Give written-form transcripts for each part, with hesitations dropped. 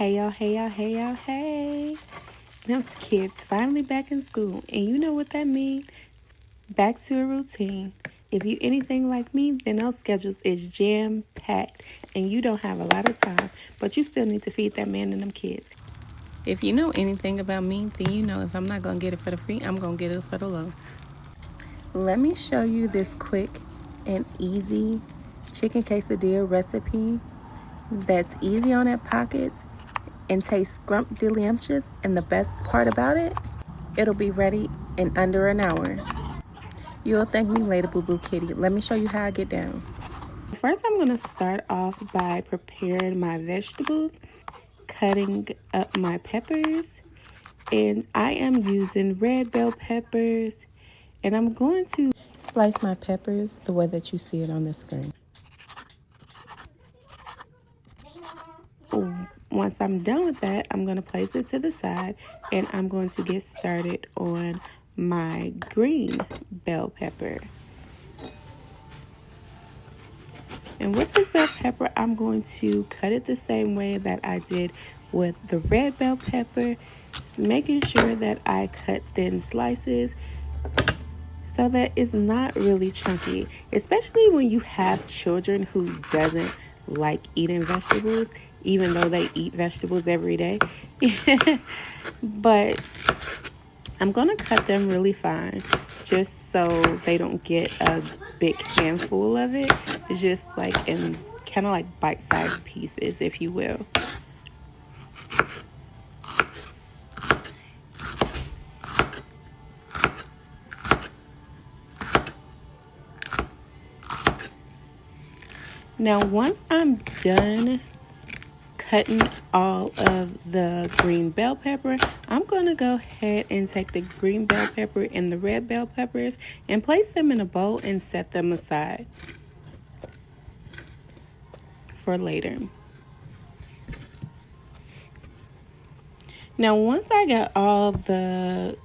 Hey y'all, hey y'all, hey y'all, hey. Them kids finally back in school, and you know what that means? Back to a routine. If you anything like me, then those schedules is jam-packed, and you don't have a lot of time, but you still need to feed that man and them kids. If you know anything about me, then you know if I'm not going to get it for the free, I'm going to get it for the low. Let me show you this quick and easy chicken quesadilla recipe that's easy on that pockets and tastes scrumptious, and the best part about it, it'll be ready in under an hour. You'll thank me later, boo-boo kitty. Let me show you how I get down. First, I'm going to start off by preparing my vegetables, cutting up my peppers, and I am using red bell peppers, and I'm going to slice my peppers the way that you see it on the screen. Once I'm done with that, I'm going to place it to the side, and I'm going to get started on my green bell pepper. And with this bell pepper, I'm going to cut it the same way that I did with the red bell pepper, making sure that I cut thin slices so that it's not really chunky, especially when you have children who doesn't like eating vegetables, even though they eat vegetables every day. But I'm going to cut them really fine just so they don't get a big handful of it. It's just like in kind of like bite-sized pieces, if you will. Now, once I'm done cutting all of the green bell pepper, I'm going to go ahead and take the green bell pepper and the red bell peppers and place them in a bowl and set them aside for later. Now, once I got all the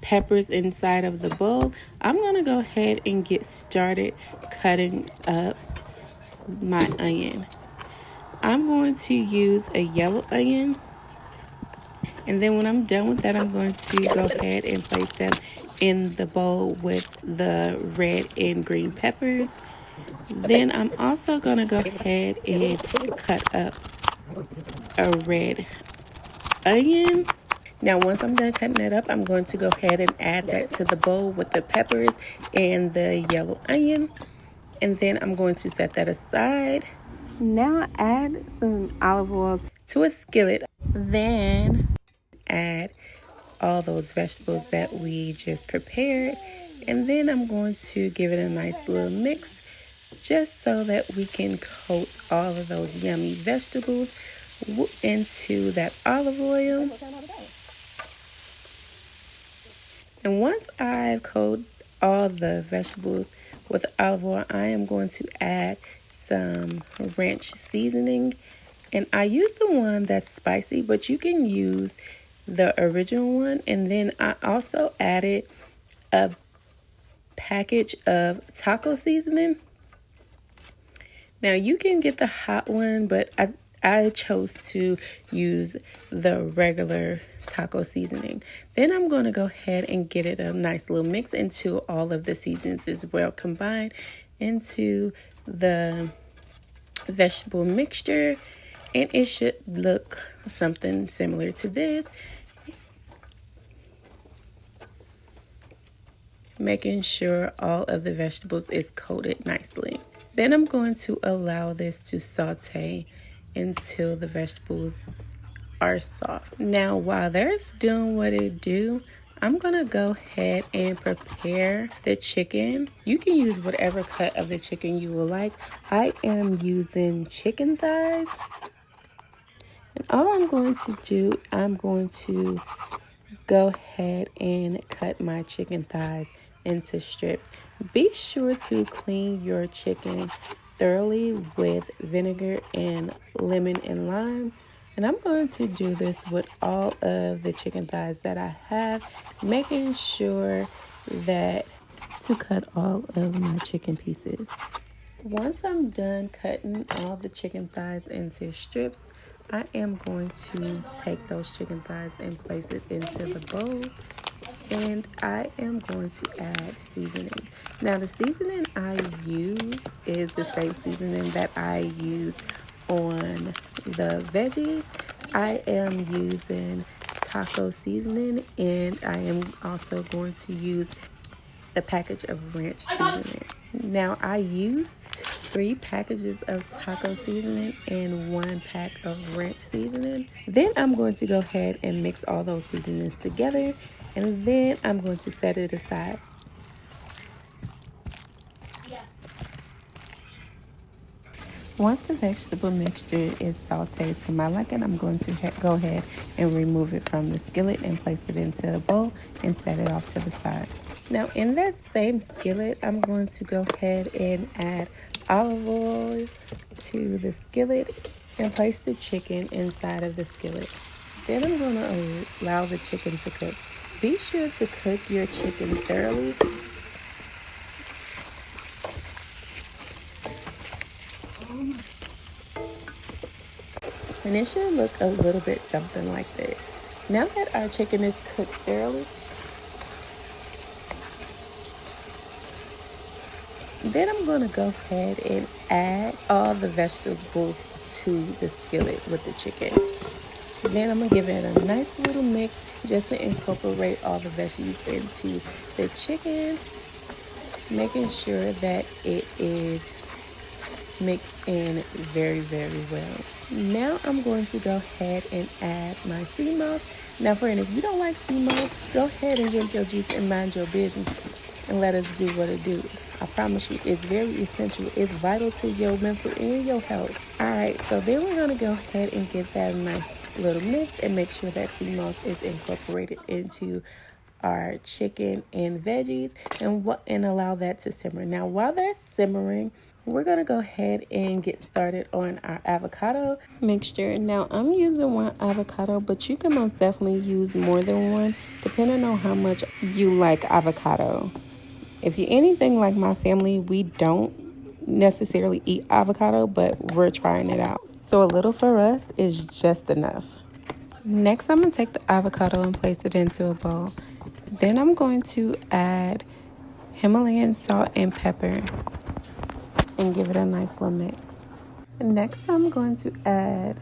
peppers inside of the bowl, I'm going to go ahead and get started cutting up my onion. I'm going to use a yellow onion, and then when I'm done with that, I'm going to go ahead and place them in the bowl with the red and green peppers. Then I'm also going to go ahead and cut up a red onion. Now, once I'm done cutting it up, I'm going to go ahead and add that to the bowl with the peppers and the yellow onion. And then I'm going to set that aside. Now add some olive oil to a skillet. Then add all those vegetables that we just prepared. And then I'm going to give it a nice little mix just so that we can coat all of those yummy vegetables into that olive oil. And once I've coated all the vegetables with olive oil, I am going to add some ranch seasoning. And I use the one that's spicy, but you can use the original one. And then I also added a package of taco seasoning. Now you can get the hot one, but I chose to use the regular taco seasoning. Then I'm going to go ahead and get it a nice little mix into all of the seasonings as well, combined into the vegetable mixture, and it should look something similar to this. Making sure all of the vegetables is coated nicely. Then I'm going to allow this to saute until the vegetables are soft. Now, while there's doing what it do, I'm gonna go ahead and prepare the chicken. You can use whatever cut of the chicken you would like. I am using chicken thighs. And all I'm going to do, I'm going to go ahead and cut my chicken thighs into strips. Be sure to clean your chicken thoroughly with vinegar and lemon and lime. And I'm going to do this with all of the chicken thighs that I have, making sure that to cut all of my chicken pieces. Once I'm done cutting all the chicken thighs into strips, I am going to take those chicken thighs and place it into the bowl. And I am going to add seasoning. Now the seasoning I use is the same seasoning that I use on the veggies. I am using taco seasoning, and I am also going to use the package of ranch seasoning. Now I used 3 packages of taco seasoning and 1 pack of ranch seasoning. Then I'm going to go ahead and mix all those seasonings together, and then I'm going to set it aside. Once the vegetable mixture is sauteed to my liking, I'm going to go ahead and remove it from the skillet and place it into a bowl and set it off to the side. Now in that same skillet, I'm going to go ahead and add olive oil to the skillet and place the chicken inside of the skillet. Then I'm going to allow the chicken to cook. Be sure to cook your chicken thoroughly. And it should look a little bit something like this. Now that our chicken is cooked thoroughly, then I'm going to go ahead and add all the vegetables to the skillet with the chicken. Then I'm going to give it a nice little mix just to incorporate all the veggies into the chicken, making sure that it is mixed in very, very well. Now I'm going to go ahead and add my sea moss. Now friend, if you don't like sea moss, go ahead and drink your juice and mind your business and let us do what it do. I promise you, it's very essential. It's vital to your mental and your health. Alright, so then we're going to go ahead and get that nice little mix and make sure that sea moss is incorporated into our chicken and veggies, and allow that to simmer. Now while that's simmering, we're going to go ahead and get started on our avocado mixture. Now I'm using 1 avocado, but you can most definitely use more than 1 depending on how much you like avocado. If you're anything like my family, we don't necessarily eat avocado, but we're trying it out. So a little for us is just enough. Next, I'm going to take the avocado and place it into a bowl. Then I'm going to add Himalayan salt and pepper and give it a nice little mix. Next, I'm going to add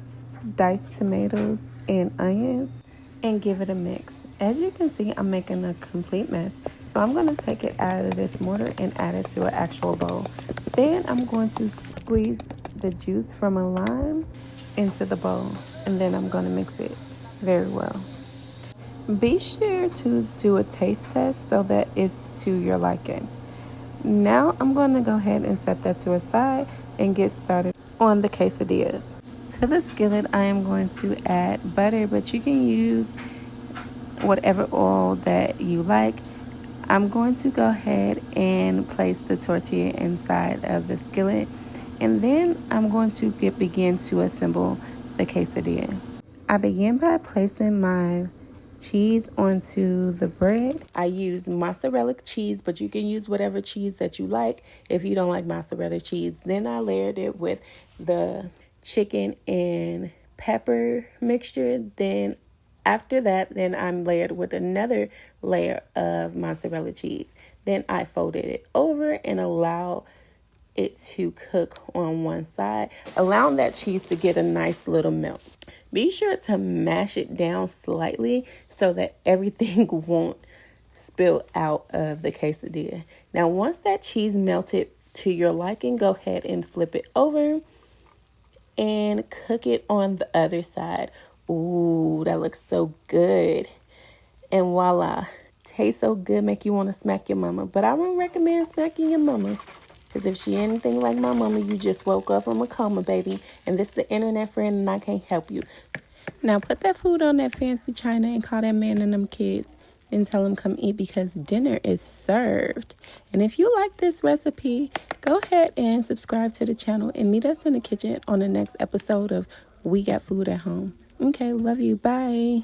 diced tomatoes and onions and give it a mix. As you can see, I'm making a complete mess. So I'm going to take it out of this mortar and add it to an actual bowl. Then I'm going to squeeze the juice from a lime into the bowl. And then I'm going to mix it very well. Be sure to do a taste test so that it's to your liking. Now I'm going to go ahead and set that to a side and get started on the quesadillas. To the skillet, I am going to add butter, but you can use whatever oil that you like. I'm going to go ahead and place the tortilla inside of the skillet, and then I'm going to begin to assemble the quesadilla. I begin by placing my cheese onto the bread. I use mozzarella cheese, but you can use whatever cheese that you like if you don't like mozzarella cheese. Then I layered it with the chicken and pepper mixture. Then after that, I'm layered with another layer of mozzarella cheese. Then I folded it over and allow it to cook on one side, allowing that cheese to get a nice little melt. Be sure to mash it down slightly so that everything won't spill out of the quesadilla. Now, once that cheese melted to your liking, go ahead and flip it over and cook it on the other side. Ooh, that looks so good. And voila, tastes so good, make you want to smack your mama. But I wouldn't recommend smacking your mama, because if she anything like my mama, you just woke up from a coma, baby. And this is the internet friend, and I can't help you. Now put that food on that fancy china and call that man and them kids and tell them come eat, because dinner is served. And if you like this recipe, go ahead and subscribe to the channel and meet us in the kitchen on the next episode of We Got Food at Home. Okay, love you. Bye.